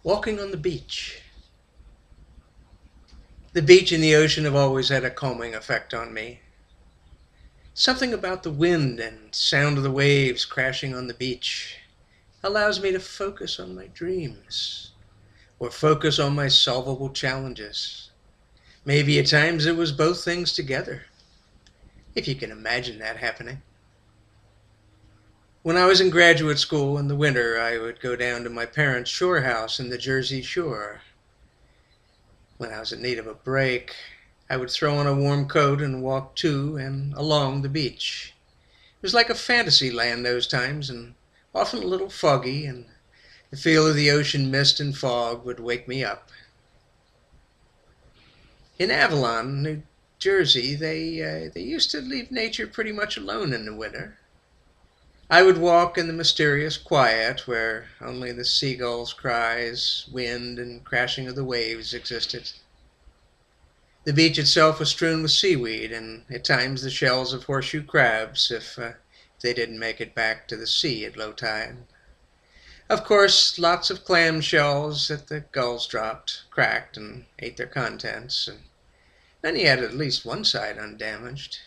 Walking on the beach. The beach and the ocean have always had a calming effect on me. Something about the wind and sound of the waves crashing on the beach allows me to focus on my dreams or focus on my solvable challenges. Maybe at times it was both things together, if you can imagine that happening. When I was in graduate school in the winter, I would go down to my parents' shore house in the Jersey Shore. When I was in need of a break, I would throw on a warm coat and walk to and along the beach. It was like a fantasy land those times, and often a little foggy, and the feel of the ocean mist and fog would wake me up. In Avalon, New Jersey, they used to leave nature pretty much alone in the winter. I would walk in the mysterious quiet where only the seagulls' cries, wind, and crashing of the waves existed. The beach itself was strewn with seaweed, and at times the shells of horseshoe crabs, if they didn't make it back to the sea at low tide. Of course, lots of clam shells that the gulls dropped, cracked, and ate their contents, and then you had at least one side undamaged.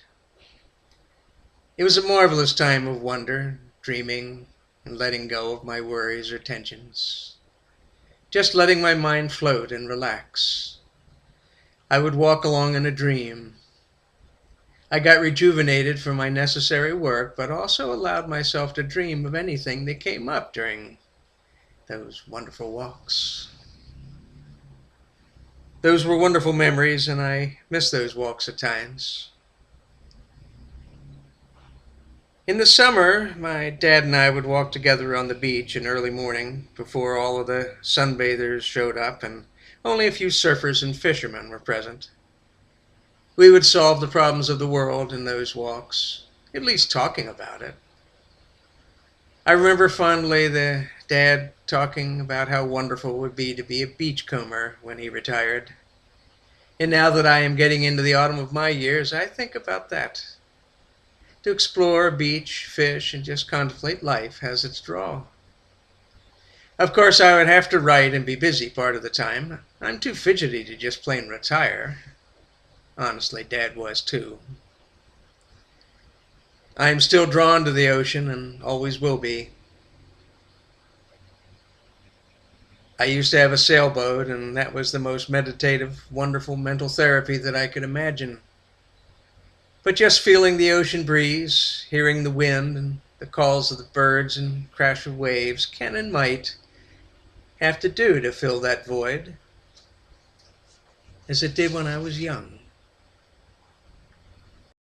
It was a marvelous time of wonder, dreaming, and letting go of my worries or tensions. Just letting my mind float and relax. I would walk along in a dream. I got rejuvenated from my necessary work, but also allowed myself to dream of anything that came up during those wonderful walks. Those were wonderful memories, and I miss those walks at times. In the summer, my dad and I would walk together on the beach in early morning before all of the sunbathers showed up and only a few surfers and fishermen were present. We would solve the problems of the world in those walks, at least talking about it. I remember fondly the dad talking about how wonderful it would be to be a beachcomber when he retired. And now that I am getting into the autumn of my years, I think about that. To explore a beach, fish, and just contemplate life has its draw. Of course, I would have to write and be busy part of the time. I'm too fidgety to just plain retire. Honestly, Dad was too. I am still drawn to the ocean and always will be. I used to have a sailboat, and that was the most meditative, wonderful mental therapy that I could imagine. But just feeling the ocean breeze, hearing the wind and the calls of the birds and crash of waves can and might have to do to fill that void, as it did when I was young.